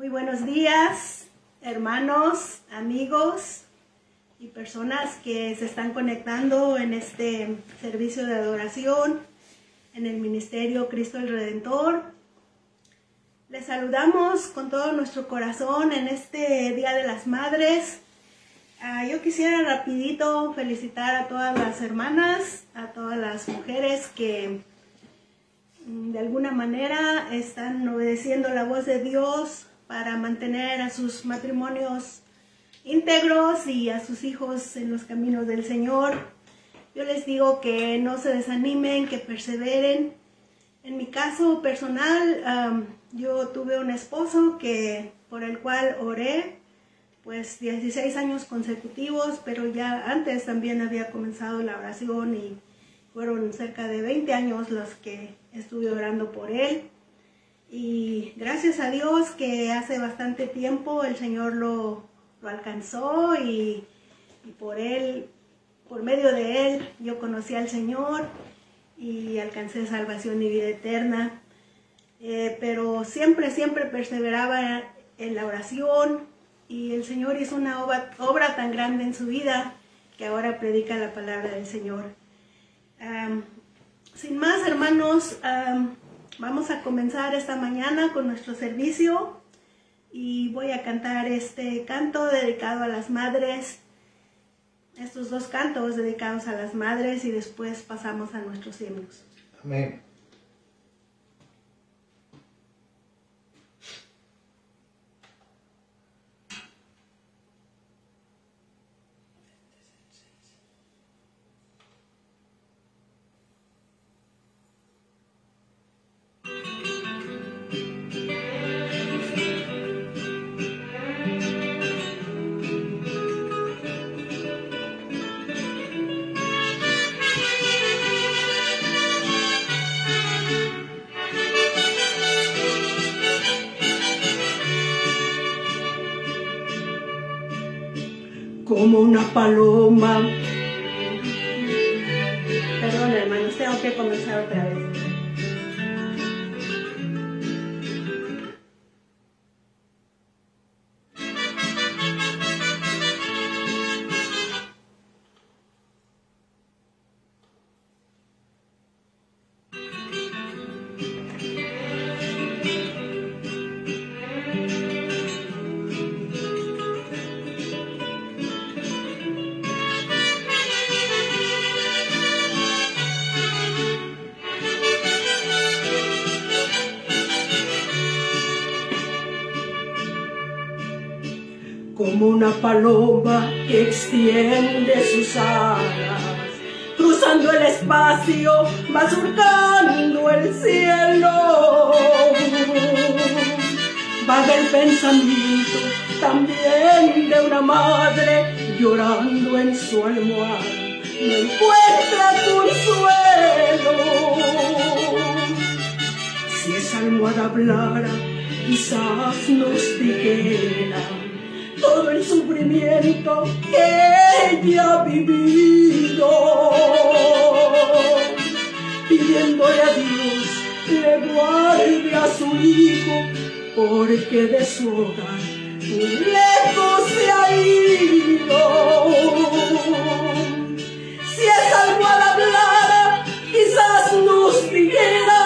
Muy buenos días, hermanos, amigos y personas que se están conectando en este servicio de adoración en el Ministerio Cristo el Redentor. Les saludamos con todo nuestro corazón en este Día de las Madres. Yo quisiera rapidito felicitar a todas las hermanas, a todas las mujeres que de alguna manera están obedeciendo la voz de Dios para mantener a sus matrimonios íntegros y a sus hijos en los caminos del Señor. Yo les digo que no se desanimen, que perseveren. En mi caso personal, yo tuve un esposo por el cual oré, pues 16 años consecutivos, pero ya antes también había comenzado la oración y fueron cerca de 20 años los que estuve orando por él. Y gracias a Dios que hace bastante tiempo el Señor lo alcanzó y por medio de él, yo conocí al Señor y alcancé salvación y vida eterna. Pero siempre perseveraba en la oración y el Señor hizo una obra tan grande en su vida que ahora predica la palabra del Señor. Sin más, hermanos, vamos a comenzar esta mañana con nuestro servicio y voy a cantar este canto dedicado a las madres, estos dos cantos dedicados a las madres, y después pasamos a nuestros himnos. Amén. Como una paloma. Perdón, hermanos, tengo que comenzar otra vez. Como una paloma que extiende sus alas, cruzando el espacio, va surcando el cielo. Va del pensamiento también de una madre llorando en su almohada, no encuentra consuelo. Si esa almohada hablara, quizás nos dijera todo el sufrimiento que ella ha vivido, pidiéndole a Dios le guarde a su hijo, porque de su hogar muy lejos se ha ido. Si esa almohada hablara, quizás nos dijera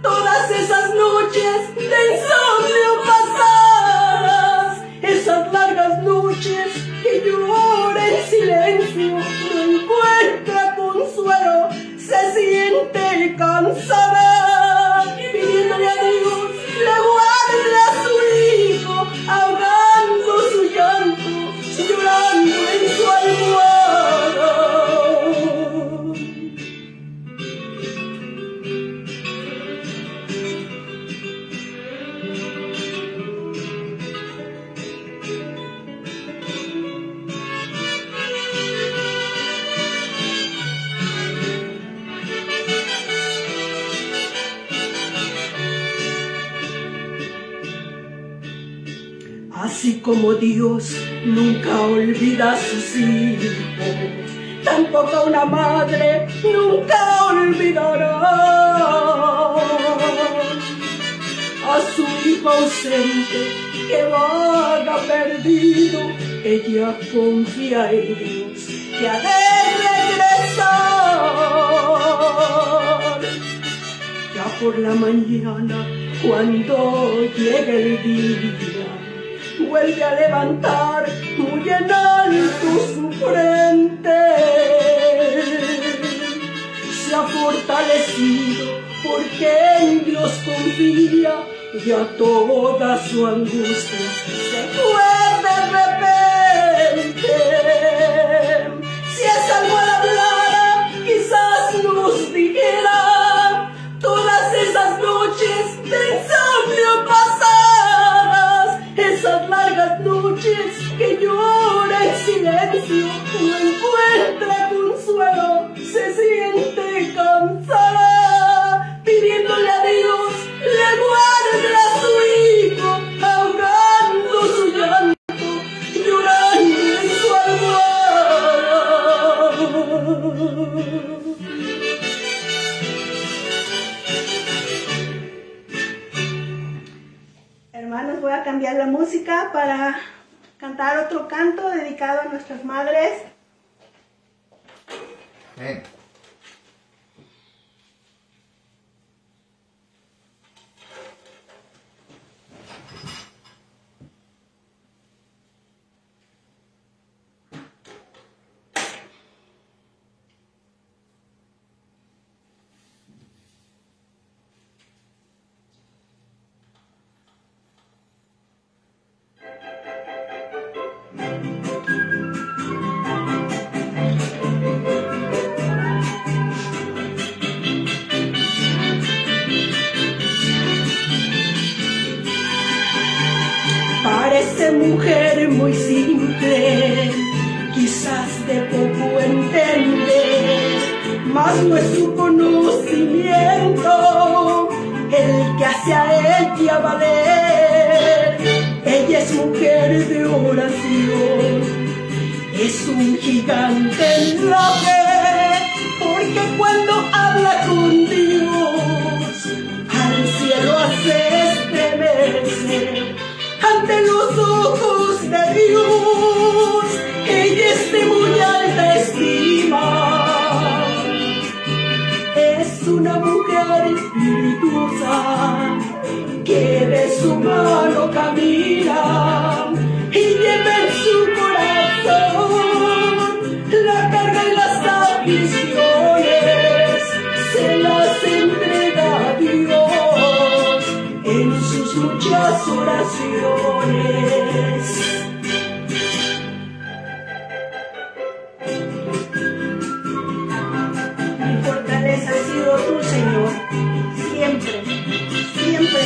todas esas noches de insomnio pasadas, esas largas noches que llora en silencio, no encuentra consuelo, se siente cansada, pidiéndole a Dios le guarde a su hijo, ahogando su llanto, llorando en su almohada. Así como Dios nunca olvida a sus hijos, tampoco una madre nunca olvidará a su hijo hijo ausente que vaga perdido, ella confía en Dios que ha de regresar. Ya por la mañana, cuando llegue el día, vuelve a levantar muy en alto su frente. Se ha fortalecido porque en Dios confía, y a toda su angustia se fue de repente. Si esa almohada hablara, quizás nos dijera todas esas noches de insomnio pasadas, esas largas noches que llora en silencio, no encuentra consuelo, se siente cansada, pidiéndole a Dios le guarde a su hijo, ahogando su llanto, llorando en su almohada. Hermanos, voy a cambiar la música para cantar otro canto dedicado a nuestras madres. Amén. Parece mujer muy simple, quizás de poco entender, mas no es su conocimiento el que hace a ella valer. Ella es mujer de oración, es un gigante en la fe, porque cuando habla con Dios, al cielo hace estremecer. Ante los ojos de Dios, ella es de muy alta estima. Es una mujer virtuosa que de su mano camina y lleva en su corazón la carga y las aflicciones, se las entrega a Dios en sus muchas oraciones. Mi fortaleza ha sido tu Señor, siempre, siempre.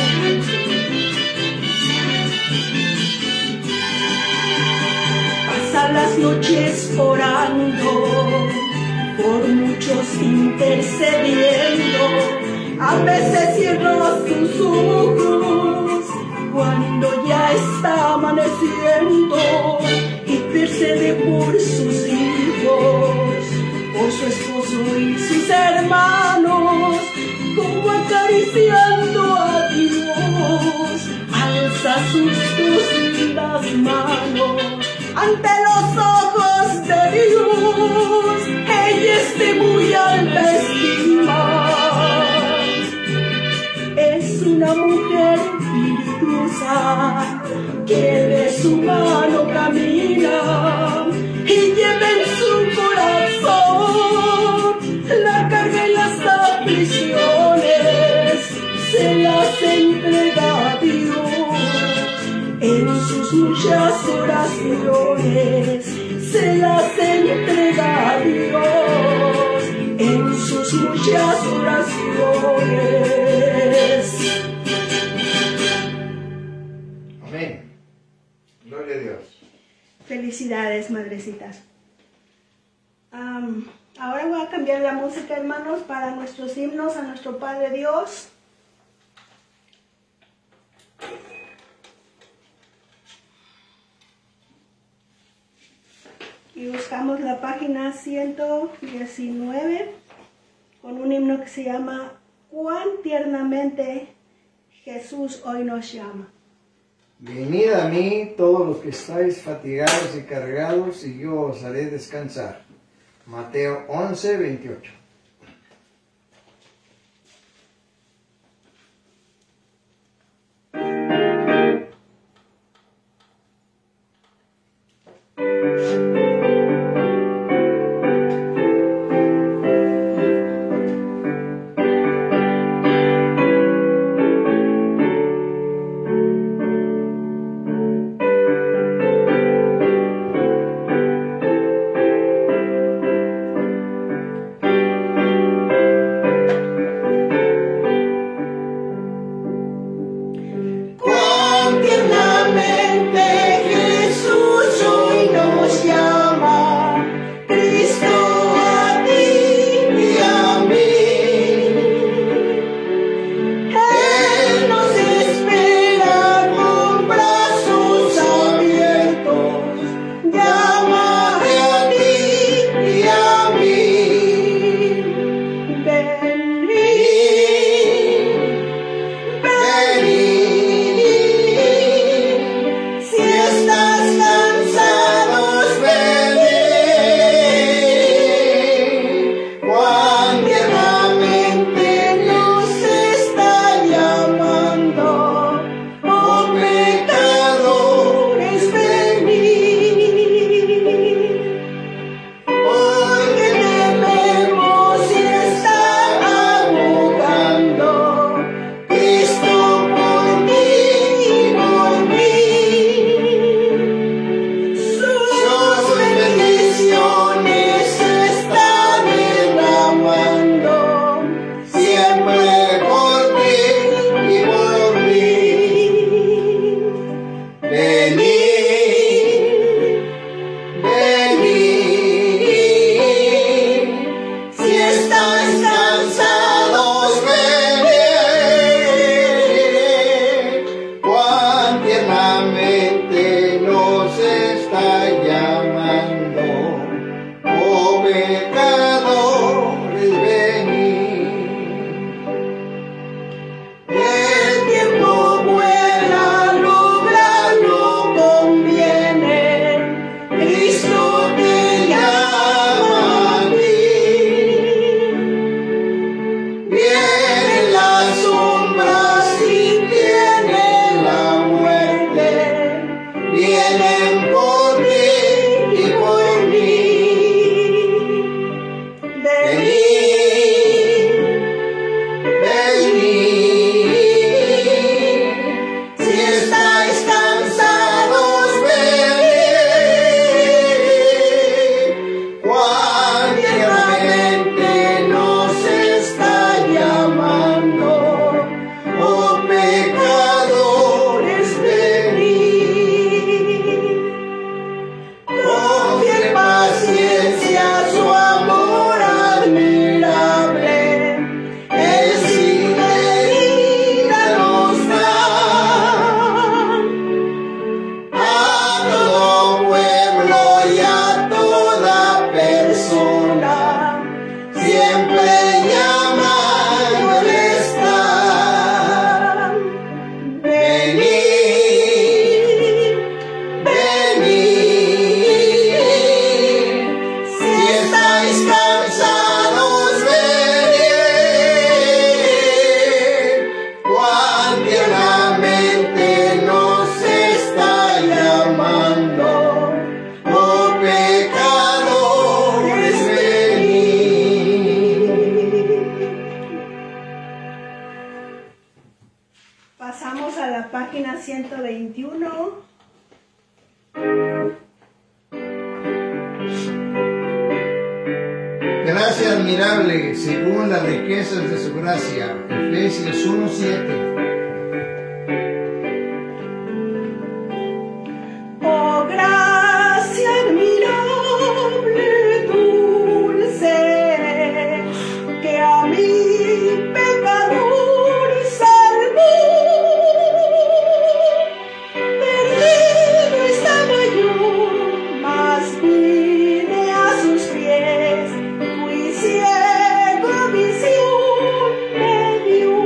Pasan las noches orando, por muchos intercediendo, a veces cierra sus ojos cuando ya está amaneciendo y intercede por sus hijos, por su esposo y sus hermanos, como acariciando a Dios, alza sus dos lindas manos ante los ojos de Dios. Ella es de muy alta estima, es una mujer virtuosa que de su mano camina y lleva en su corazón la carga y las aflicciones, se las entrega a Dios en sus muchas oraciones, se las entrega a Dios en sus muchas oraciones. Amén. Gloria a Dios. Felicidades, madrecitas. Ahora voy a cambiar la música, hermanos, para nuestros himnos a nuestro Padre Dios. Y buscamos la página 119 con un himno que se llama "Cuán tiernamente Jesús hoy nos llama". Venid a mí todos los que estáis fatigados y cargados, y yo os haré descansar. Mateo 11, 28. Pasamos a la página 121. Gracia admirable según las riquezas de su gracia. Efesios 1:7. Oh, gracia admirable, dulce, que a mí pecador salvó. Perdido estaba yo, mas vine a sus pies, fui ciego, visión me dio.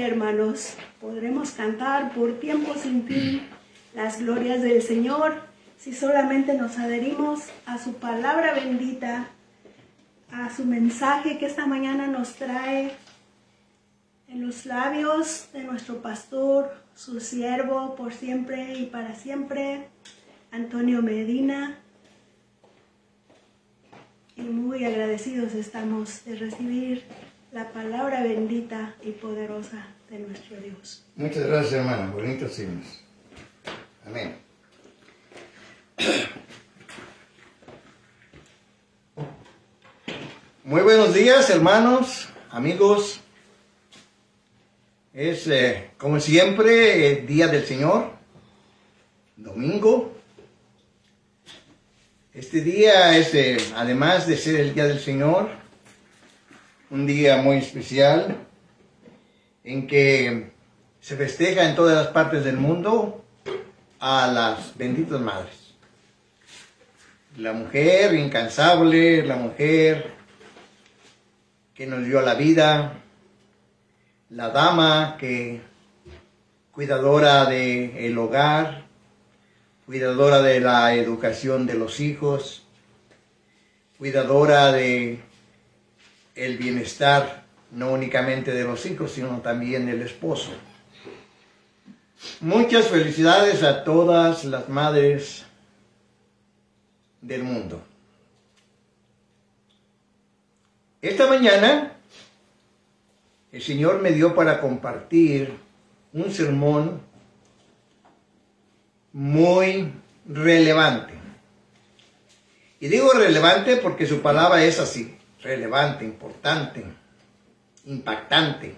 hermanos, podremos cantar por tiempo sin fin las glorias del Señor si solamente nos adherimos a su palabra bendita, a su mensaje que esta mañana nos trae en los labios de nuestro pastor, su siervo por siempre y para siempre, Antonio Medina. Y muy agradecidos estamos de recibir la palabra bendita y poderosa de nuestro Dios. Muchas gracias, hermano. Bonitos himnos. Amén. Muy buenos días, hermanos, amigos. Es, como siempre, el Día del Señor, domingo. Este día es, además de ser el Día del Señor, un día muy especial en que se festeja en todas las partes del mundo a las benditas madres. La mujer incansable, la mujer que nos dio la vida, la dama que cuidadora del hogar, cuidadora de la educación de los hijos, cuidadora de el bienestar no únicamente de los hijos, sino también del esposo. Muchas felicidades a todas las madres del mundo. Esta mañana el Señor me dio para compartir un sermón muy relevante. Y digo relevante porque su palabra es así, relevante, importante, impactante.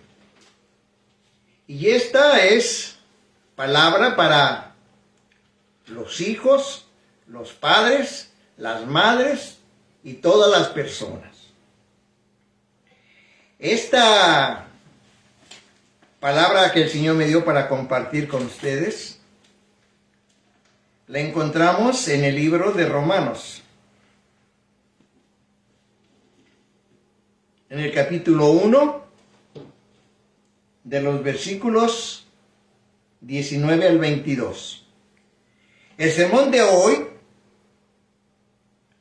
Y esta es palabra para los hijos, los padres, las madres y todas las personas. Esta palabra que el Señor me dio para compartir con ustedes la encontramos en el libro de Romanos, en el capítulo 1, de los versículos 19 al 22. El sermón de hoy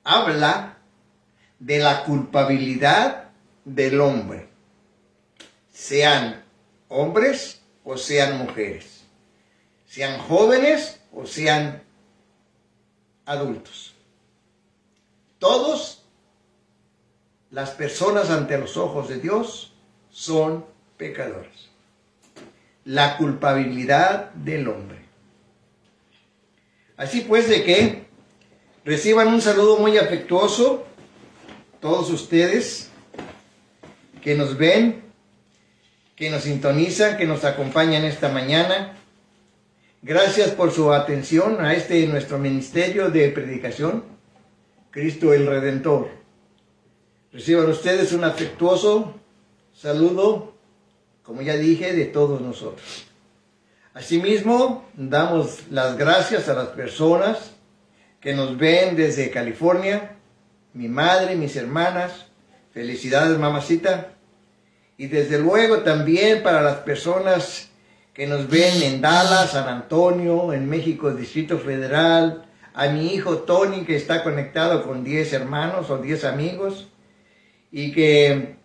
habla de la culpabilidad del hombre, sean hombres o sean mujeres, sean jóvenes o sean adultos. Todos las personas ante los ojos de Dios son pecadores. La culpabilidad del hombre. Así pues, de que reciban un saludo muy afectuoso todos ustedes que nos ven, que nos sintonizan, que nos acompañan esta mañana. Gracias por su atención a nuestro ministerio de predicación, Cristo el Redentor. Reciban ustedes un afectuoso saludo, como ya dije, de todos nosotros. Asimismo, damos las gracias a las personas que nos ven desde California, mi madre, mis hermanas, felicidades mamacita, y desde luego también para las personas que nos ven en Dallas, San Antonio, en México, Distrito Federal, a mi hijo Tony que está conectado con 10 hermanos o 10 amigos y que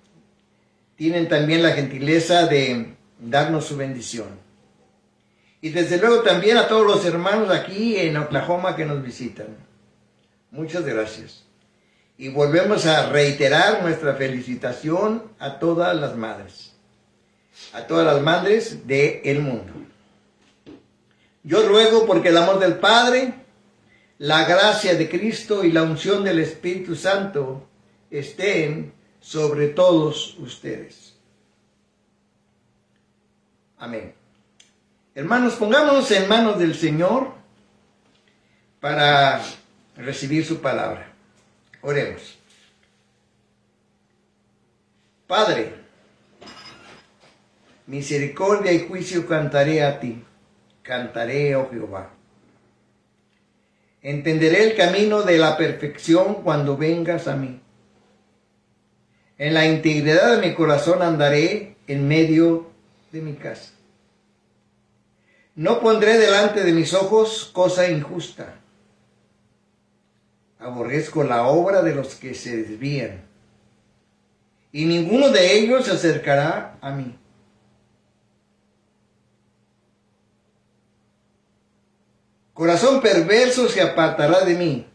tienen también la gentileza de darnos su bendición. Y desde luego también a todos los hermanos aquí en Oklahoma que nos visitan. Muchas gracias. Y volvemos a reiterar nuestra felicitación a todas las madres. A todas las madres del mundo. Yo ruego porque el amor del Padre, la gracia de Cristo y la unción del Espíritu Santo estén sobre todos ustedes. Amén. Hermanos, pongámonos en manos del Señor para recibir su palabra. Oremos. Padre, misericordia y juicio cantaré a ti, cantaré, oh Jehová. Entenderé el camino de la perfección cuando vengas a mí. En la integridad de mi corazón andaré en medio de mi casa. No pondré delante de mis ojos cosa injusta. Aborrezco la obra de los que se desvían, y ninguno de ellos se acercará a mí. Corazón perverso se apartará de mí,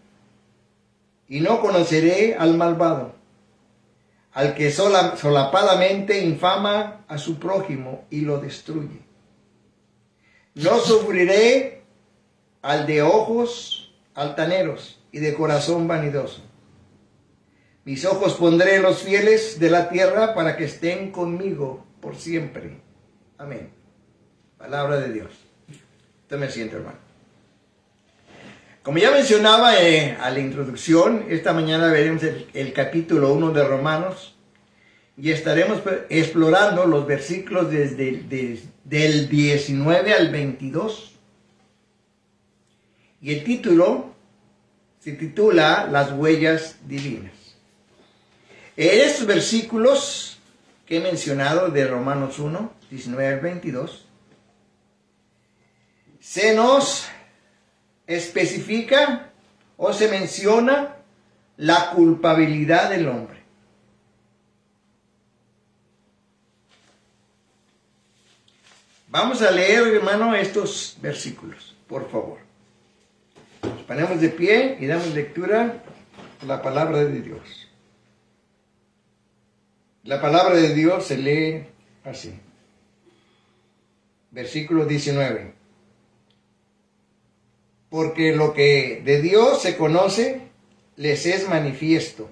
y no conoceré al malvado, al que solapadamente infama a su prójimo y lo destruye. No sufriré al de ojos altaneros y de corazón vanidoso. Mis ojos pondré en los fieles de la tierra para que estén conmigo por siempre. Amén. Palabra de Dios. Usted me siente, hermano. Como ya mencionaba a la introducción, esta mañana veremos el capítulo 1 de Romanos y estaremos explorando los versículos del 19 al 22. Y el título se titula Las huellas divinas. En estos versículos que he mencionado de Romanos 1, 19 al 22, se nos especifica o se menciona la culpabilidad del hombre. Vamos a leer, hermano, estos versículos, por favor. Nos ponemos de pie y damos lectura a la palabra de Dios. La palabra de Dios se lee así. Versículo 19. Porque lo que de Dios se conoce les es manifiesto,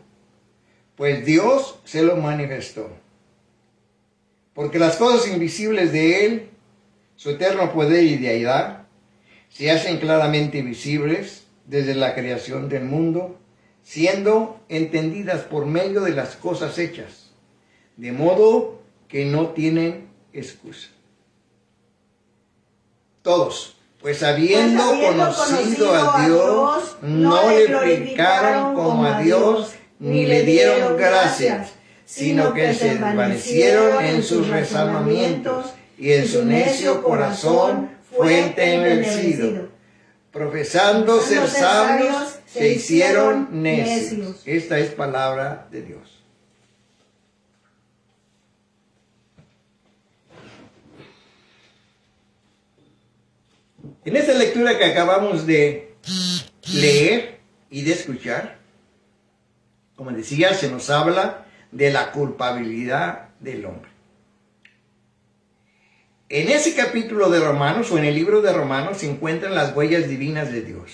pues Dios se lo manifestó. Porque las cosas invisibles de Él, su eterno poder y deidad, se hacen claramente visibles desde la creación del mundo, siendo entendidas por medio de las cosas hechas, de modo que no tienen excusa. Todos, pues habiendo conocido a Dios, no le glorificaron como a Dios, ni le dieron gracias, sino que se desvanecieron en sus razonamientos, y en su necio corazón fue entenebrecido. Profesando ser sabios, se hicieron necios. Esta es palabra de Dios. En esta lectura que acabamos de leer y de escuchar, como decía, se nos habla de la culpabilidad del hombre. En ese capítulo de Romanos, o en el libro de Romanos, se encuentran las huellas divinas de Dios.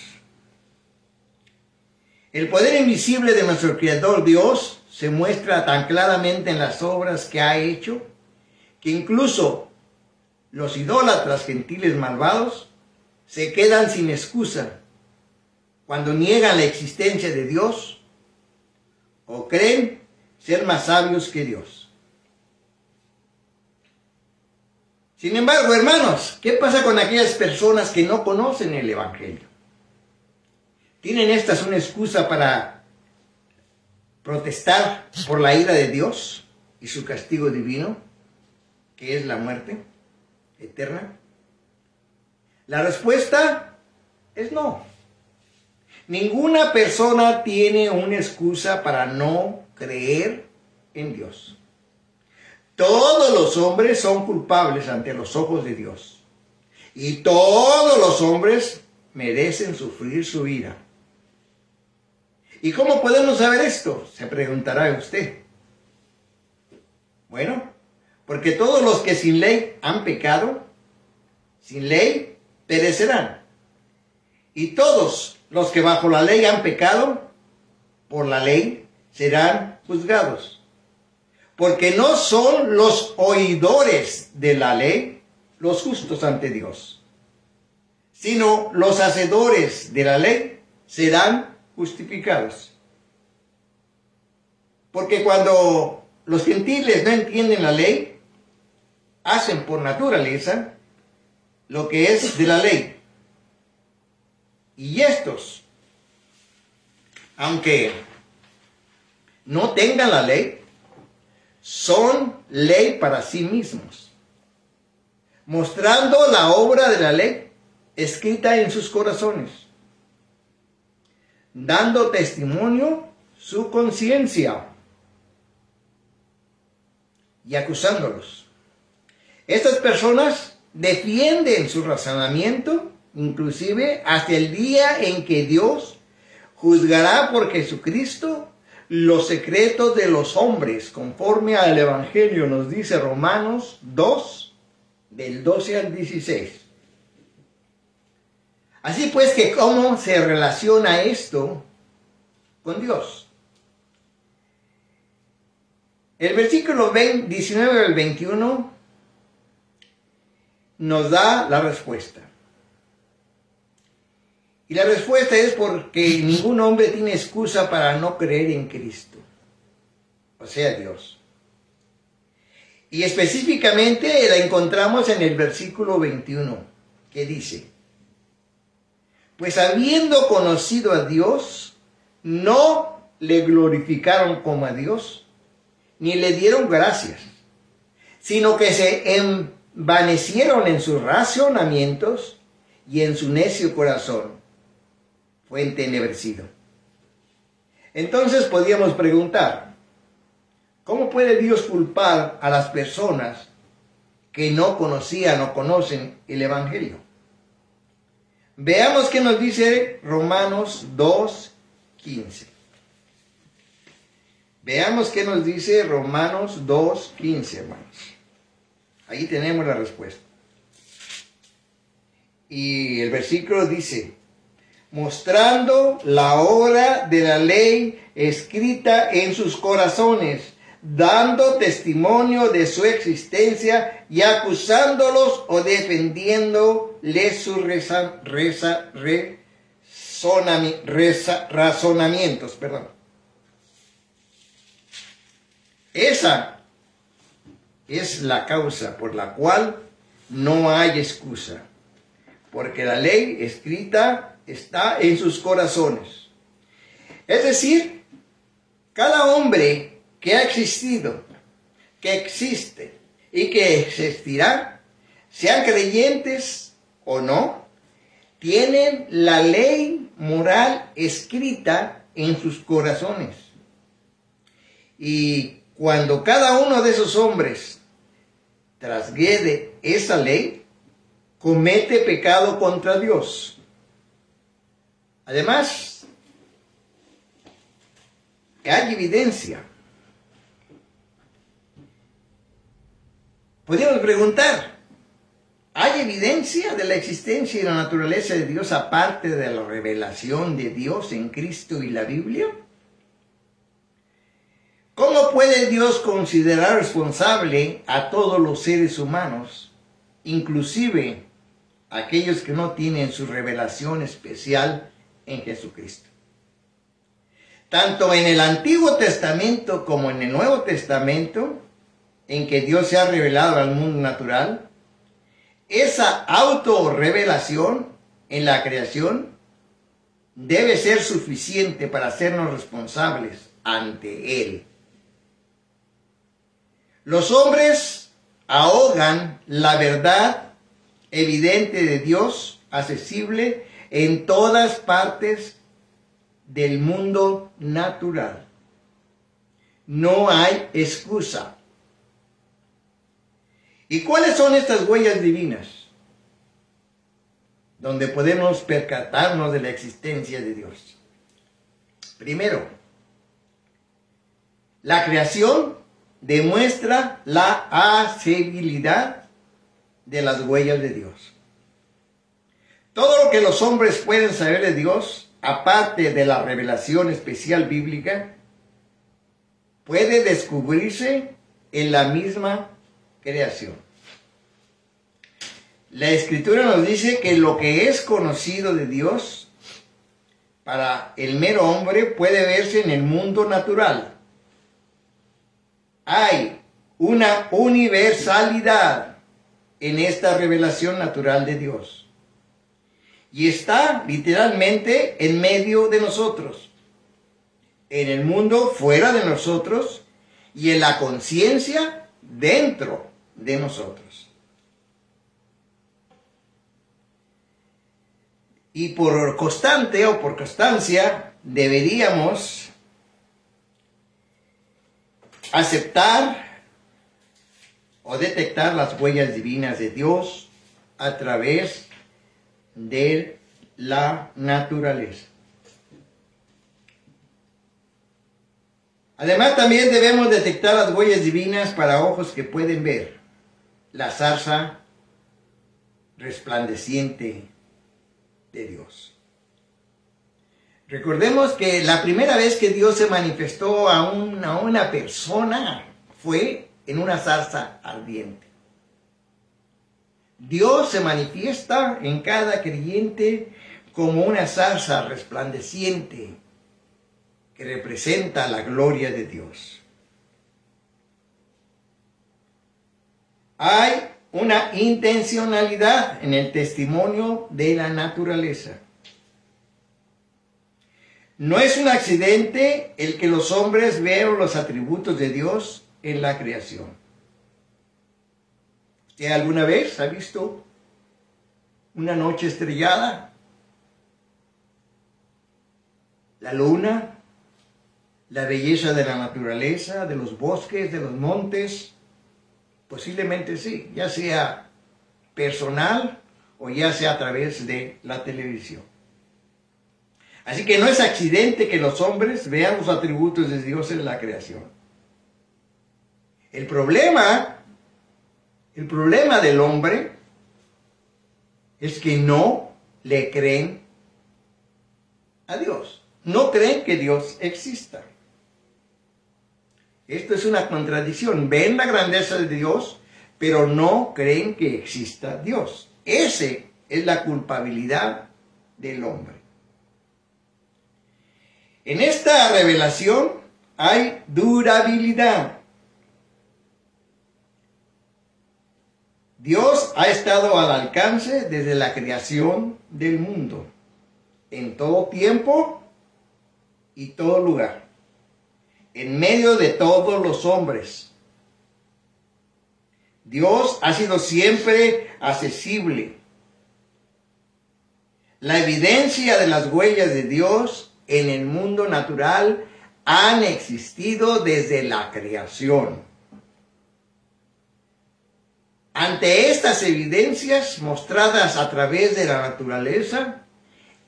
El poder invisible de nuestro Creador Dios se muestra tan claramente en las obras que ha hecho, que incluso los idólatras gentiles malvados se quedan sin excusa cuando niegan la existencia de Dios o creen ser más sabios que Dios. Sin embargo, hermanos, ¿qué pasa con aquellas personas que no conocen el Evangelio? ¿Tienen estas una excusa para protestar por la ira de Dios y su castigo divino, que es la muerte eterna? La respuesta es no. Ninguna persona tiene una excusa para no creer en Dios. Todos los hombres son culpables ante los ojos de Dios. Y todos los hombres merecen sufrir su ira. ¿Y cómo podemos saber esto?, se preguntará usted. Bueno, porque todos los que sin ley han pecado, sin ley perecerán. Y todos los que bajo la ley han pecado, por la ley serán juzgados. Porque no son los oidores de la ley los justos ante Dios, sino los hacedores de la ley serán justificados. Porque cuando los gentiles no entienden la ley, hacen por naturaleza lo que es de la ley. Y estos, aunque no tengan la ley, son ley para sí mismos, mostrando la obra de la ley escrita en sus corazones, dando testimonio su conciencia y acusándolos. Estas personas defienden su razonamiento, inclusive hasta el día en que Dios juzgará por Jesucristo los secretos de los hombres, conforme al Evangelio nos dice Romanos 2, del 12 al 16. Así pues, que ¿cómo se relaciona esto con Dios? El versículo 19 al 21 nos da la respuesta. Y la respuesta es porque ningún hombre tiene excusa para no creer en Cristo, o sea, Dios. Y específicamente la encontramos en el versículo 21, que dice: pues habiendo conocido a Dios, no le glorificaron como a Dios, ni le dieron gracias, sino que se envanecieron en sus razonamientos, y en su necio corazón fue entenebrecido. Entonces podríamos preguntar, ¿cómo puede Dios culpar a las personas que no conocían o conocen el Evangelio? Veamos qué nos dice Romanos 2:15. Veamos qué nos dice Romanos 2:15, hermanos. Ahí tenemos la respuesta. Y el versículo dice: mostrando la obra de la ley escrita en sus corazones, dando testimonio de su existencia y acusándolos o defendiéndoles sus razonamientos. Esa es la causa por la cual no hay excusa, porque la ley escrita está en sus corazones. Es decir, cada hombre que ha existido, que existe y que existirá, sean creyentes o no, tienen la ley moral escrita en sus corazones. Y cuando cada uno de esos hombres transgrede esa ley, comete pecado contra Dios. Además, hay evidencia. Podríamos preguntar, ¿hay evidencia de la existencia y la naturaleza de Dios aparte de la revelación de Dios en Cristo y la Biblia? ¿Cómo puede Dios considerar responsable a todos los seres humanos, inclusive aquellos que no tienen su revelación especial en Jesucristo? Tanto en el Antiguo Testamento como en el Nuevo Testamento, en que Dios se ha revelado al mundo natural, esa autorrevelación en la creación debe ser suficiente para hacernos responsables ante Él. Los hombres ahogan la verdad evidente de Dios, accesible en todas partes del mundo natural. No hay excusa. ¿Y cuáles son estas huellas divinas donde podemos percatarnos de la existencia de Dios? Primero, la creación demuestra la asebilidad de las huellas de Dios. Todo lo que los hombres pueden saber de Dios, aparte de la revelación especial bíblica, puede descubrirse en la misma creación. La Escritura nos dice que lo que es conocido de Dios para el mero hombre puede verse en el mundo natural. Hay una universalidad en esta revelación natural de Dios. Y está literalmente en medio de nosotros, en el mundo fuera de nosotros y en la conciencia dentro de nosotros. Y por constante o por constancia deberíamos aceptar o detectar las huellas divinas de Dios a través de la naturaleza. Además, también debemos detectar las huellas divinas para ojos que pueden ver la zarza resplandeciente de Dios. Recordemos que la primera vez que Dios se manifestó a una persona fue en una zarza ardiente. Dios se manifiesta en cada creyente como una zarza resplandeciente que representa la gloria de Dios. Hay una intencionalidad en el testimonio de la naturaleza. No es un accidente el que los hombres vean los atributos de Dios en la creación. ¿Usted alguna vez ha visto una noche estrellada? La luna, la belleza de la naturaleza, de los bosques, de los montes. Posiblemente sí, ya sea personal o ya sea a través de la televisión. Así que no es accidente que los hombres vean los atributos de Dios en la creación. El problema del hombre es que no le creen a Dios. No creen que Dios exista. Esto es una contradicción. Ven la grandeza de Dios, pero no creen que exista Dios. Esa es la culpabilidad del hombre. En esta revelación hay durabilidad. Dios ha estado al alcance desde la creación del mundo, en todo tiempo y todo lugar, en medio de todos los hombres. Dios ha sido siempre accesible. La evidencia de las huellas de Dios en el mundo natural han existido desde la creación. Ante estas evidencias mostradas a través de la naturaleza,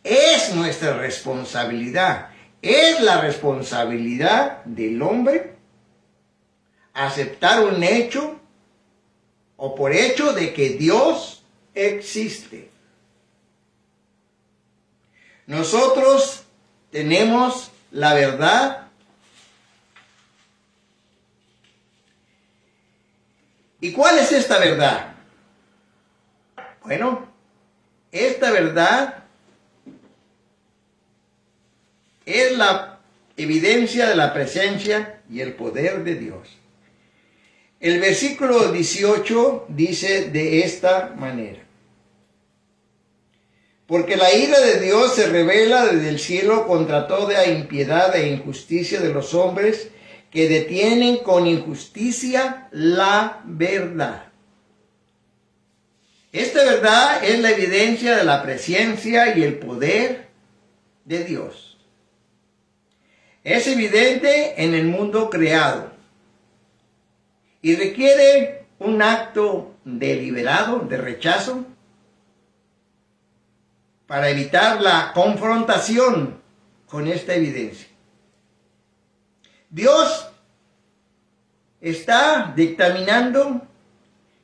es nuestra responsabilidad, es la responsabilidad del hombre aceptar un hecho o por hecho de que Dios existe. Nosotros tenemos la verdad ¿y cuál es esta verdad? Bueno, esta verdad es la evidencia de la presencia y el poder de Dios. El versículo 18 dice de esta manera: porque la ira de Dios se revela desde el cielo contra toda impiedad e injusticia de los hombres que detienen con injusticia la verdad. Esta verdad es la evidencia de la presencia y el poder de Dios. Es evidente en el mundo creado y requiere un acto deliberado de rechazo para evitar la confrontación con esta evidencia. Dios está dictaminando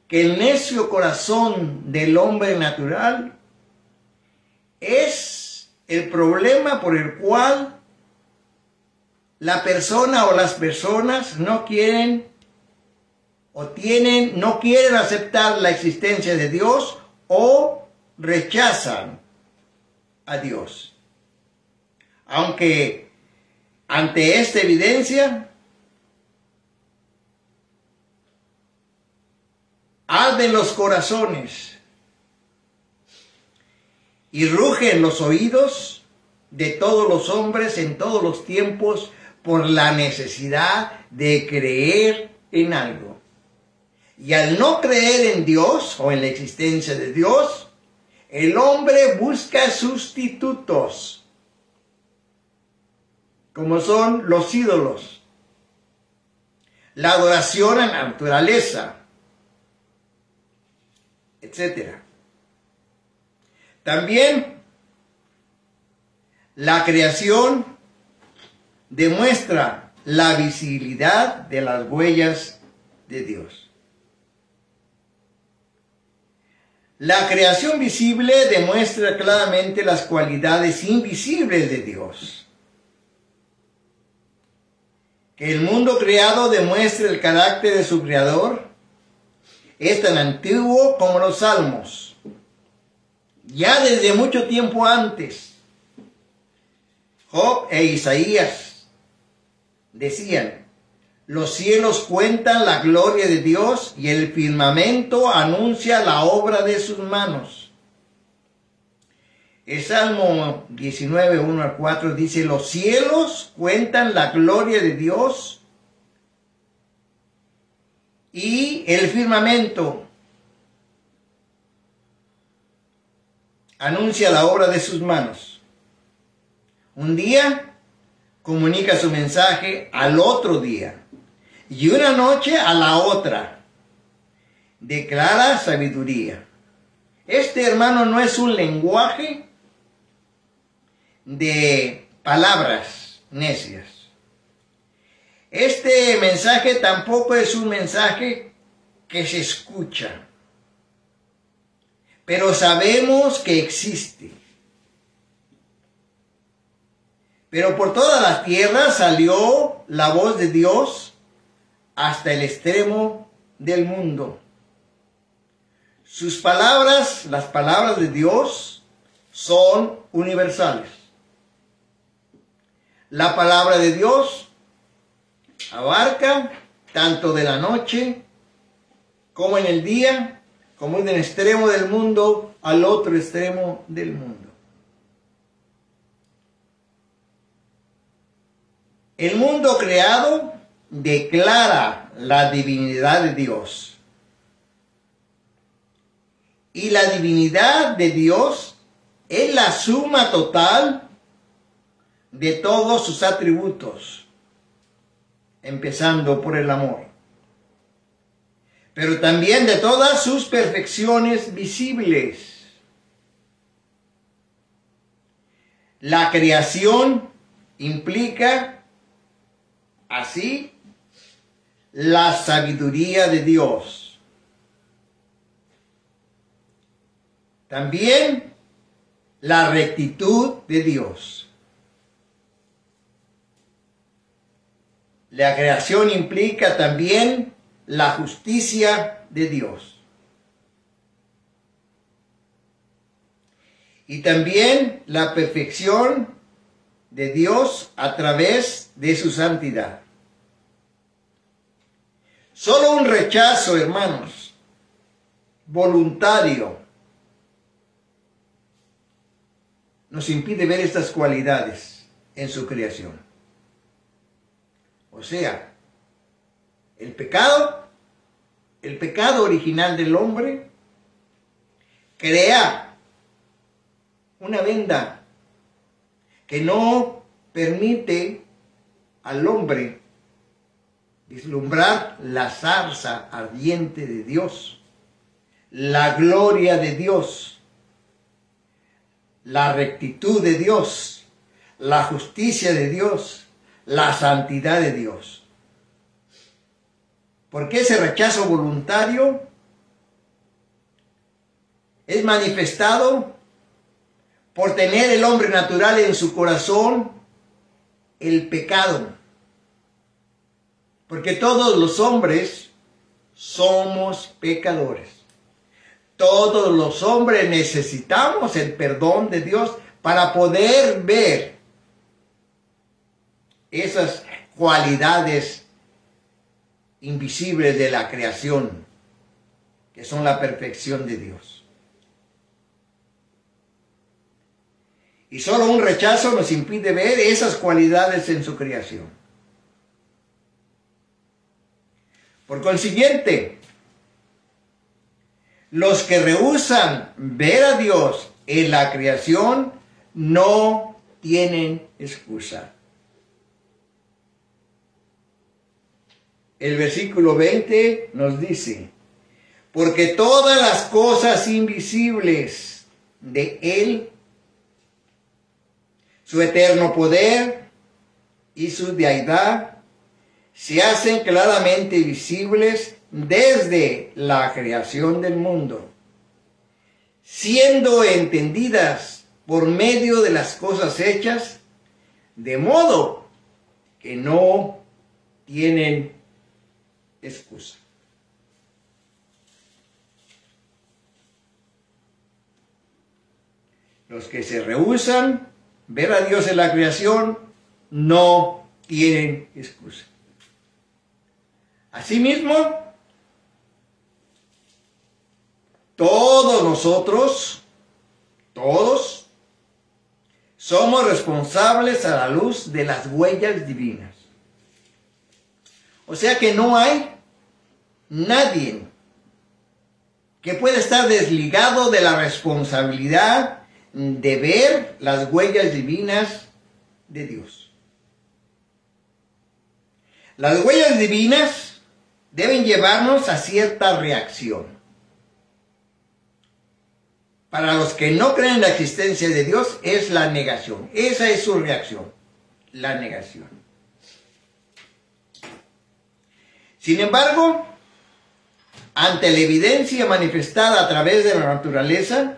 que el necio corazón del hombre natural es el problema por el cual la persona o las personas no quieren aceptar la existencia de Dios o rechazan a Dios. Aunque ante esta evidencia arden los corazones y rugen los oídos de todos los hombres en todos los tiempos por la necesidad de creer en algo. Y al no creer en Dios o en la existencia de Dios, El hombre busca sustitutos, como son los ídolos, la adoración a la naturaleza, etc. También la creación demuestra la visibilidad de las huellas de Dios. La creación visible demuestra claramente las cualidades invisibles de Dios. Que el mundo creado demuestre el carácter de su creador es tan antiguo como los salmos. Ya desde mucho tiempo antes, Job e Isaías decían: los cielos cuentan la gloria de Dios y el firmamento anuncia la obra de sus manos. El Salmo 19, 1 al 4 dice: los cielos cuentan la gloria de Dios y el firmamento anuncia la obra de sus manos. Un día comunica su mensaje al otro día y una noche a la otra. Declara sabiduría. Este, hermano, no es un lenguaje de palabras necias. Este mensaje tampoco es un mensaje que se escucha, pero sabemos que existe. Pero por todas las tierras salió la voz de Dios hasta el extremo del mundo. Sus palabras, las palabras de Dios, son universales. La palabra de Dios abarca tanto de la noche como en el día, como de un extremo del mundo al otro extremo del mundo. El mundo creado declara la divinidad de Dios. Y la divinidad de Dios es la suma total de todos sus atributos, empezando por el amor, pero también de todas sus perfecciones visibles. La creación implica así la sabiduría de Dios. También la rectitud de Dios. La creación implica también la justicia de Dios. Y también la perfección de Dios a través de su santidad. Solo un rechazo, hermanos, voluntario, nos impide ver estas cualidades en su creación. O sea, el pecado original del hombre crea una venda que no permite al hombre vislumbrar la zarza ardiente de Dios, la gloria de Dios, la rectitud de Dios, la justicia de Dios, la santidad de Dios. Porque ese rechazo voluntario es manifestado por tener el hombre natural en su corazón el pecado. Porque todos los hombres somos pecadores. Todos los hombres necesitamos el perdón de Dios para poder ver esas cualidades invisibles de la creación, que son la perfección de Dios. Y solo un rechazo nos impide ver esas cualidades en su creación. Por consiguiente, Los que rehúsan ver a Dios en la creación no tienen excusa. El versículo 20 nos dice: porque todas las cosas invisibles de Él, su eterno poder y su deidad, se hacen claramente visibles desde la creación del mundo, siendo entendidas por medio de las cosas hechas, de modo que no tienen excusa. Los que se rehúsan ver a Dios en la creación no tienen excusa. Asimismo, todos nosotros, todos, somos responsables a la luz de las huellas divinas. O sea que no hay nadie que pueda estar desligado de la responsabilidad de ver las huellas divinas de Dios. Las huellas divinas deben llevarnos a cierta reacción. Para los que no creen en la existencia de Dios es la negación. Esa es su reacción, la negación. Sin embargo, ante la evidencia manifestada a través de la naturaleza,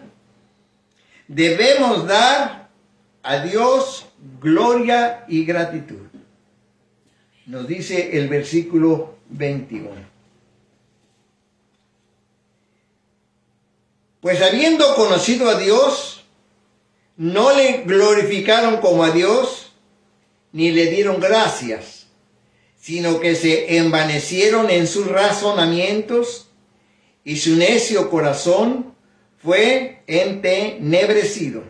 debemos dar a Dios gloria y gratitud. Nos dice el versículo 21. Pues habiendo conocido a Dios, no le glorificaron como a Dios, ni le dieron gracias, sino que se envanecieron en sus razonamientos, y su necio corazón fue entenebrecido.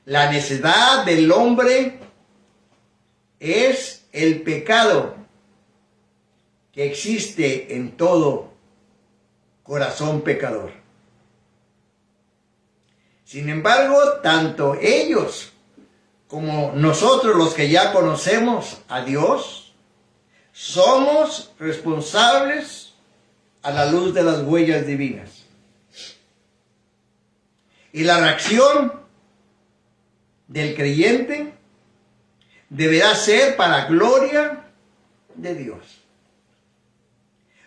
La necedad del hombre es el pecado que existe en todo corazón pecador. Sin embargo, tanto ellos como nosotros, los que ya conocemos a Dios, somos responsables a la luz de las huellas divinas. Y la reacción del creyente deberá ser para gloria de Dios,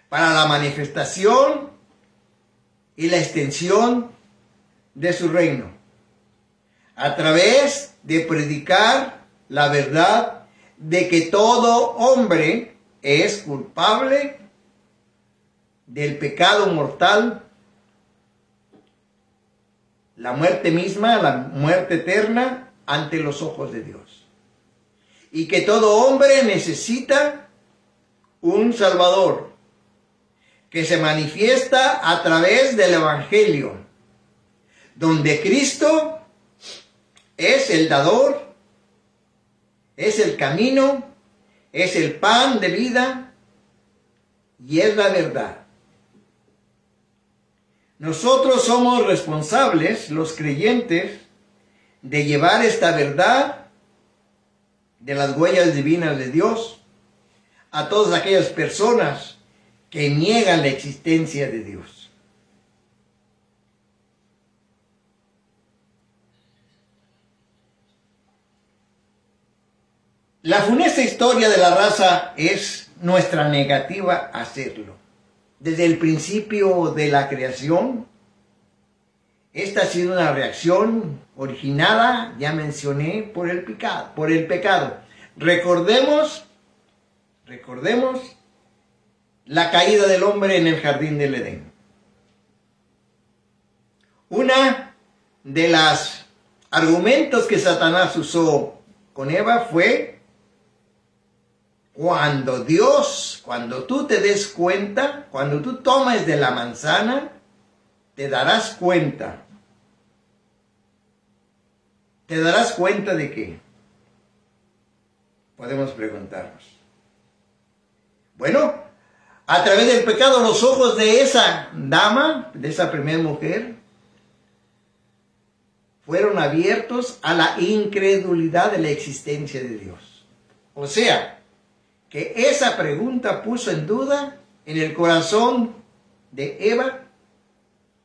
para la manifestación y la extensión de su reino, a través de predicar la verdad de que todo hombre es culpable del pecado mortal, la muerte misma, la muerte eterna ante los ojos de Dios. Y que todo hombre necesita un Salvador que se manifiesta a través del Evangelio, donde Cristo es el dador, es el camino, es el pan de vida y es la verdad. Nosotros somos responsables, los creyentes, de llevar esta verdad de las huellas divinas de Dios a todas aquellas personas que niegan la existencia de Dios. La funesta historia de la raza es nuestra negativa a hacerlo. Desde el principio de la creación, esta ha sido una reacción originada, ya mencioné, por el pecado. Recordemos la caída del hombre en el jardín del Edén. Una de los argumentos que Satanás usó con Eva fue: cuando tú te des cuenta, cuando tú tomes de la manzana, te darás cuenta. ¿Te darás cuenta de qué? Podemos preguntarnos. Bueno, A través del pecado, los ojos de esa dama, de esa primera mujer, fueron abiertos a la incredulidad de la existencia de Dios. O sea, que esa pregunta puso en duda en el corazón de Eva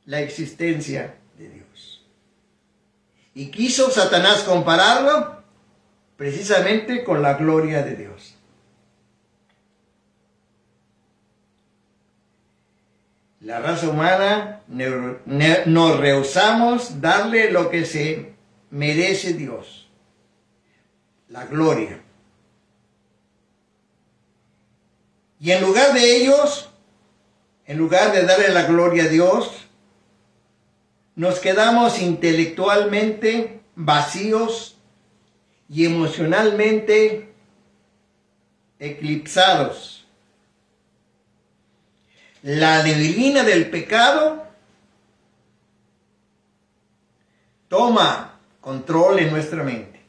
la existencia de Dios. Y quiso Satanás compararlo precisamente con la gloria de Dios. La raza humana nos rehusamos darle lo que se merece Dios, la gloria. Y en lugar de ellos, en lugar de darle la gloria a Dios, nos quedamos intelectualmente vacíos y emocionalmente eclipsados. La neblina del pecado toma control en nuestra mente.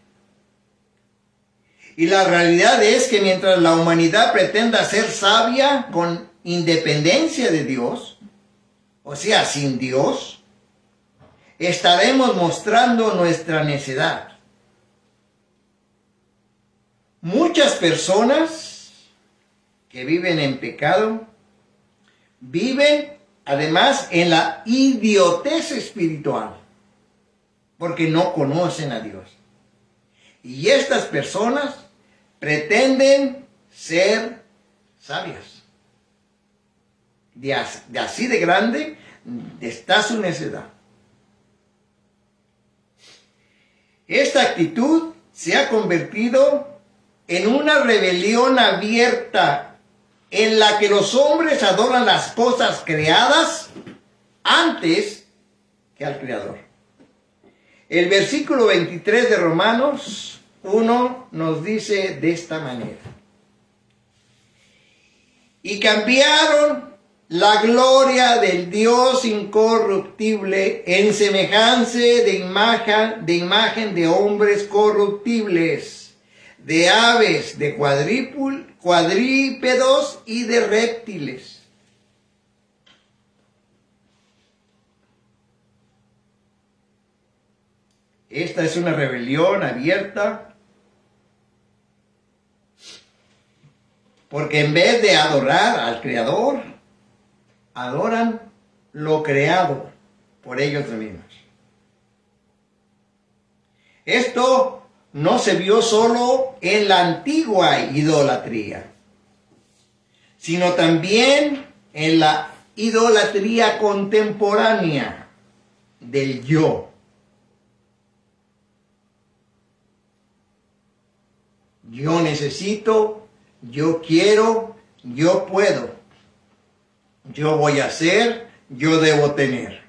Y la realidad es que mientras la humanidad pretenda ser sabia con independencia de Dios, o sea, sin Dios, estaremos mostrando nuestra necedad. Muchas personas que viven en pecado viven además en la idiotez espiritual, porque no conocen a Dios. Y estas personas pretenden ser sabias. De así de grande está su necedad. Esta actitud se ha convertido en una rebelión abierta en la que los hombres adoran las cosas creadas antes que al Creador. El versículo 23 de Romanos 1 nos dice de esta manera: y cambiaron la gloria del Dios incorruptible en semejanza de imagen de hombres corruptibles, de aves, de cuadrúpedos y de reptiles. Esta es una rebelión abierta, porque en vez de adorar al Creador, adoran lo creado por ellos mismos. Esto no se vio solo en la antigua idolatría, sino también en la idolatría contemporánea del yo. Yo necesito, yo quiero, yo puedo, yo voy a hacer, yo debo tener.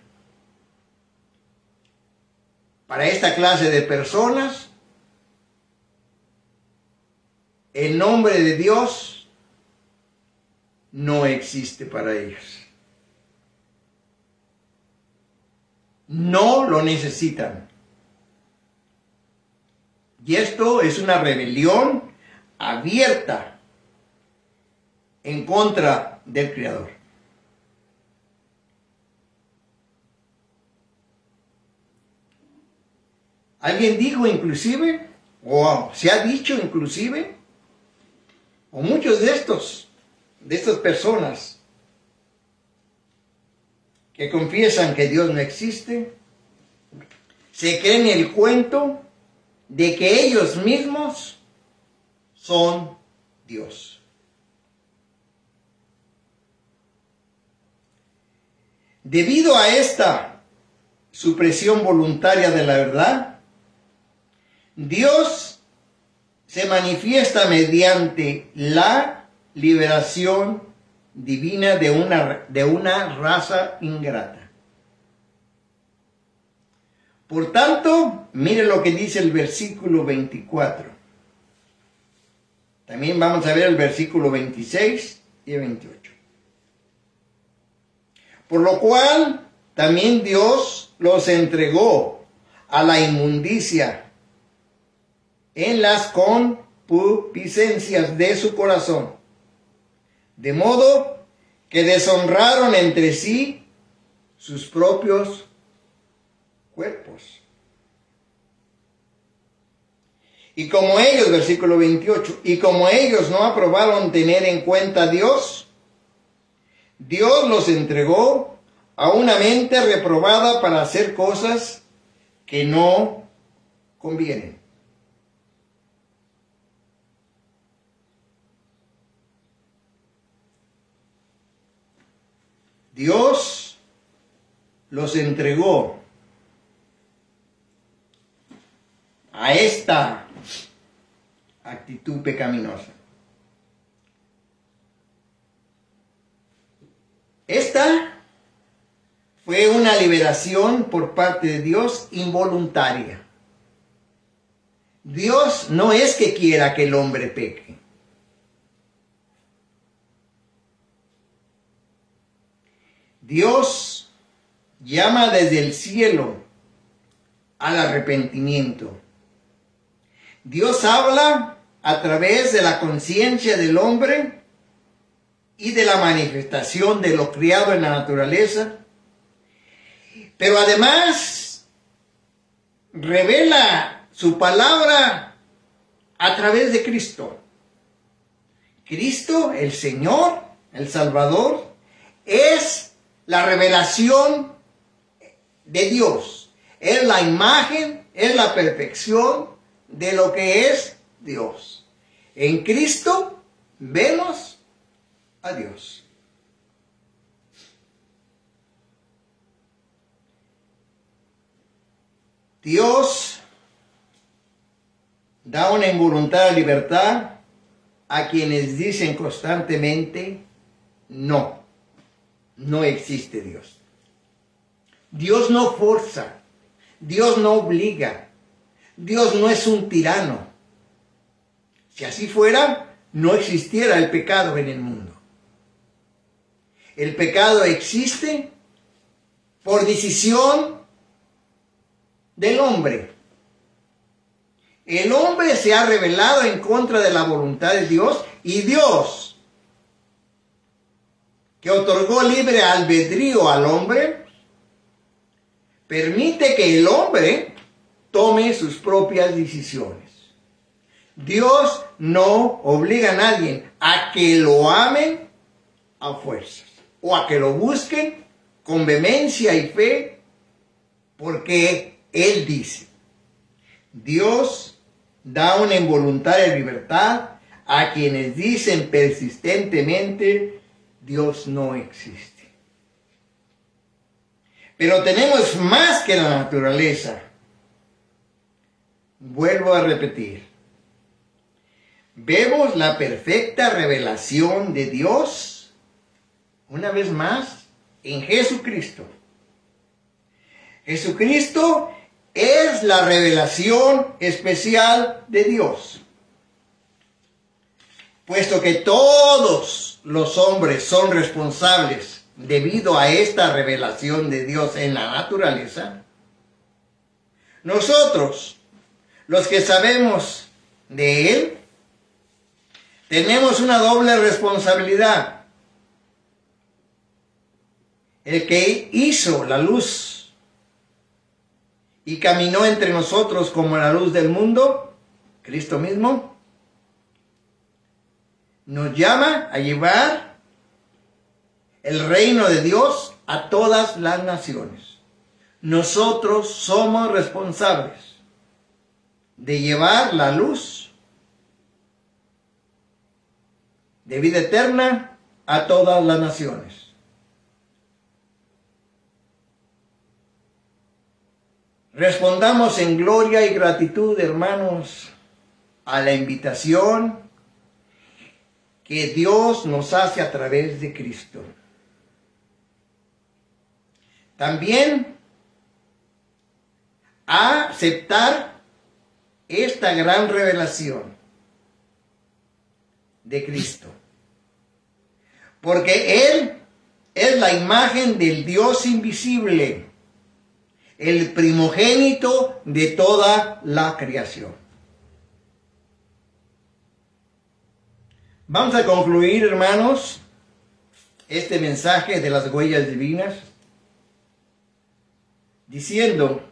Para esta clase de personas, el nombre de Dios no existe para ellos. No lo necesitan. Y esto es una rebelión abierta en contra del Creador. Alguien dijo inclusive, o se ha dicho inclusive, o muchos de estas personas que confiesan que Dios no existe, se creen el cuento de que ellos mismos son Dios. Debido a esta supresión voluntaria de la verdad, Dios se manifiesta mediante la liberación divina de una raza ingrata. Por tanto, mire lo que dice el versículo 24. También vamos a ver el versículo 26 y 28. Por lo cual, también Dios los entregó a la inmundicia en las concupiscencias de su corazón, de modo que deshonraron entre sí sus propios cuerpos. Y como ellos, versículo 28, y como ellos no aprobaron tener en cuenta a Dios, Dios los entregó a una mente reprobada para hacer cosas que no convienen. Dios los entregó a esta actitud pecaminosa. Esta fue una liberación por parte de Dios involuntaria. Dios no es que quiera que el hombre peque. Dios llama desde el cielo al arrepentimiento. Dios habla a través de la conciencia del hombre y de la manifestación de lo criado en la naturaleza, pero además revela su palabra a través de Cristo. Cristo, el Señor, el Salvador, es la revelación de Dios. Es la imagen, es la perfección de lo que es Dios. En Cristo vemos a Dios. Dios da una involuntaria libertad a quienes dicen constantemente no. No existe Dios. Dios no forza. Dios no obliga. Dios no es un tirano. Si así fuera, no existiera el pecado en el mundo. El pecado existe por decisión del hombre. El hombre se ha rebelado en contra de la voluntad de Dios, y Dios, que otorgó libre albedrío al hombre, permite que el hombre tome sus propias decisiones. Dios no obliga a nadie a que lo amen a fuerzas o a que lo busquen con vehemencia y fe, porque Él dice. Dios da una involuntaria libertad a quienes dicen persistentemente Dios no existe. Pero tenemos más que la naturaleza. Vuelvo a repetir. Vemos la perfecta revelación de Dios, una vez más, en Jesucristo. Jesucristo es la revelación especial de Dios. Puesto que todos los hombres son responsables debido a esta revelación de Dios en la naturaleza, nosotros, los que sabemos de Él, tenemos una doble responsabilidad. El que hizo la luz y caminó entre nosotros como la luz del mundo, Cristo mismo, nos llama a llevar el reino de Dios a todas las naciones. Nosotros somos responsables de llevar la luz de vida eterna a todas las naciones. Respondamos en gloria y gratitud, hermanos, a la invitación que Dios nos hace a través de Cristo. También a aceptar esta gran revelación de Cristo, porque Él es la imagen del Dios invisible, el primogénito de toda la creación. Vamos a concluir, hermanos, este mensaje de las huellas divinas, diciendo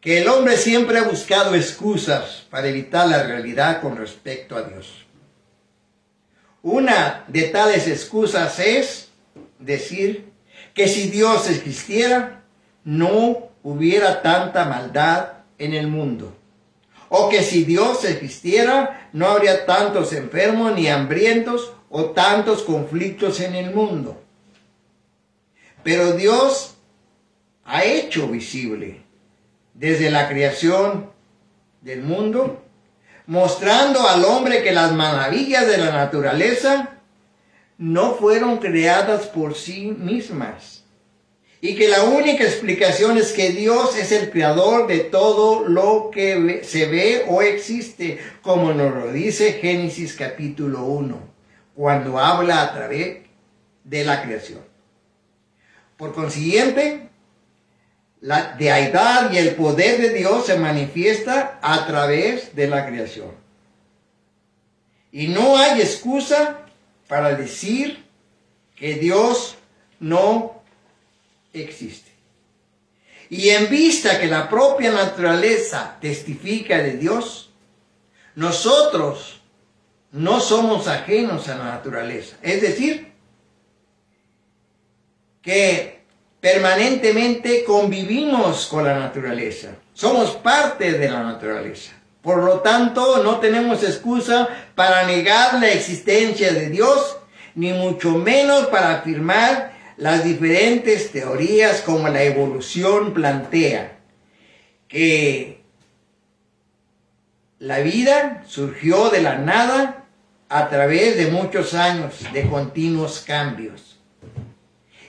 que el hombre siempre ha buscado excusas para evitar la realidad con respecto a Dios. Una de tales excusas es decir que si Dios existiera, no hubiera tanta maldad en el mundo. O que si Dios existiera, no habría tantos enfermos ni hambrientos o tantos conflictos en el mundo. Pero Dios ha hecho visible desde la creación del mundo, mostrando al hombre que las maravillas de la naturaleza no fueron creadas por sí mismas, y que la única explicación es que Dios es el creador de todo lo que se ve o existe, como nos lo dice Génesis capítulo 1, cuando habla a través de la creación. Por consiguiente, la deidad y el poder de Dios se manifiesta a través de la creación. Y no hay excusa para decir que Dios no existe. Y en vista que la propia naturaleza testifica de Dios, nosotros no somos ajenos a la naturaleza. Es decir, que permanentemente convivimos con la naturaleza. Somos parte de la naturaleza. Por lo tanto, no tenemos excusa para negar la existencia de Dios, ni mucho menos para afirmar las diferentes teorías como la evolución plantea, que la vida surgió de la nada a través de muchos años de continuos cambios,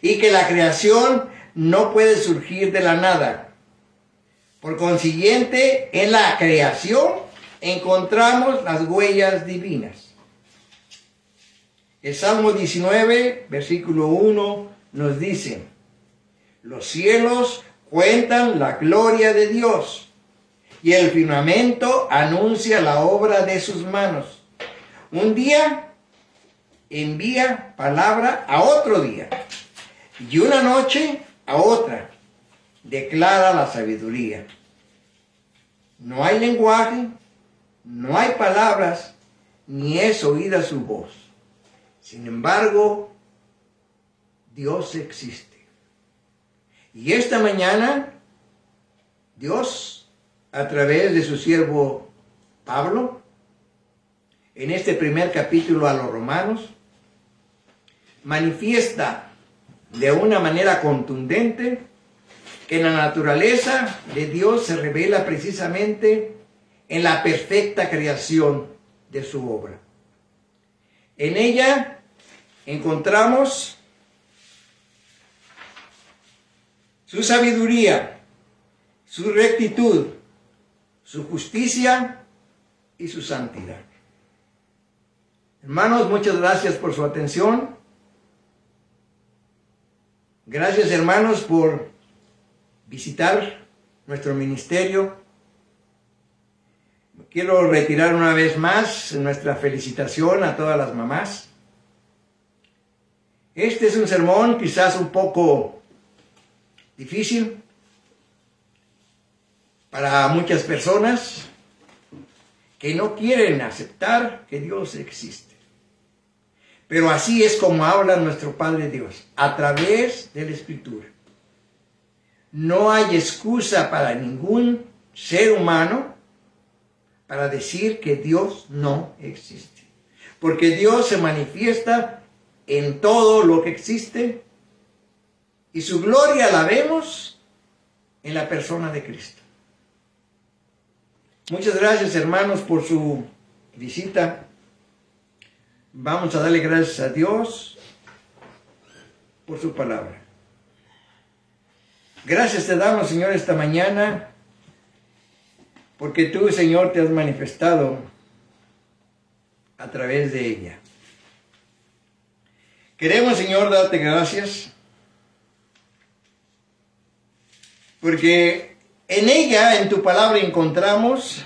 y que la creación no puede surgir de la nada. Por consiguiente, en la creación encontramos las huellas divinas. El Salmo 19, versículo 1, nos dice: los cielos cuentan la gloria de Dios, y el firmamento anuncia la obra de sus manos. Un día envía palabra a otro día, y una noche a otra declara la sabiduría. No hay lenguaje, no hay palabras, ni es oída su voz. Sin embargo, Dios existe. Y esta mañana, Dios, a través de su siervo Pablo, en este primer capítulo a los Romanos, manifiesta de una manera contundente que la naturaleza de Dios se revela precisamente en la perfecta creación de su obra. En ella encontramos su sabiduría, su rectitud, su justicia y su santidad. Hermanos, muchas gracias por su atención. Gracias, hermanos, por visitar nuestro ministerio. Quiero retirar una vez más nuestra felicitación a todas las mamás. Este es un sermón quizás un poco difícil para muchas personas que no quieren aceptar que Dios existe. Pero así es como habla nuestro Padre Dios, a través de la Escritura. No hay excusa para ningún ser humano para decir que Dios no existe. Porque Dios se manifiesta en todo lo que existe y su gloria la vemos en la persona de Cristo. Muchas gracias, hermanos, por su visita. Vamos a darle gracias a Dios por su palabra. Gracias te damos, Señor, esta mañana, porque tú, Señor, te has manifestado a través de ella. Queremos, Señor, darte gracias, porque en ella, en tu palabra, encontramos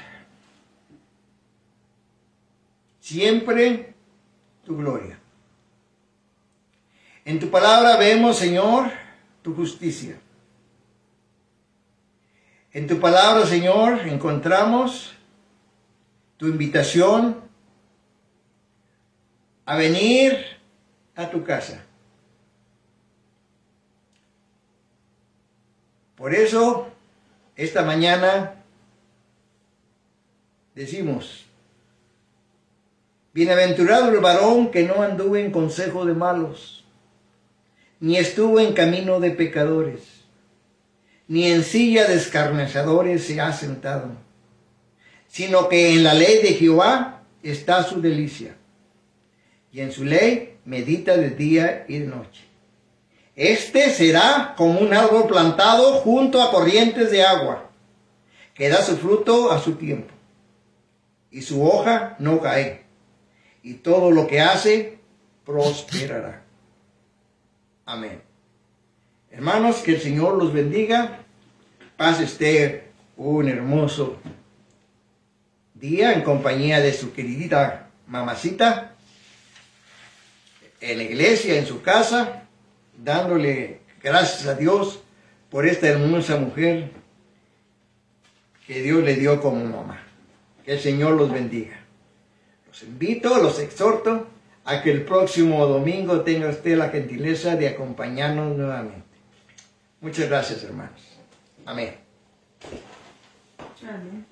siempre tu gloria. En tu palabra vemos, Señor, tu justicia. En tu palabra, Señor, encontramos tu invitación a venir a tu casa. Por eso, esta mañana decimos: bienaventurado el varón que no anduvo en consejo de malos, ni estuvo en camino de pecadores, ni en silla de escarnecedores se ha sentado, sino que en la ley de Jehová está su delicia, y en su ley medita de día y de noche. Este será como un árbol plantado junto a corrientes de agua, que da su fruto a su tiempo, y su hoja no cae, y todo lo que hace prosperará. Amén. Hermanos, que el Señor los bendiga. Pase usted un hermoso día en compañía de su queridita mamacita, en la iglesia, en su casa, dándole gracias a Dios por esta hermosa mujer que Dios le dio como mamá. Que el Señor los bendiga. Los invito, los exhorto a que el próximo domingo tenga usted la gentileza de acompañarnos nuevamente. Muchas gracias, hermanos. Amén. Amén.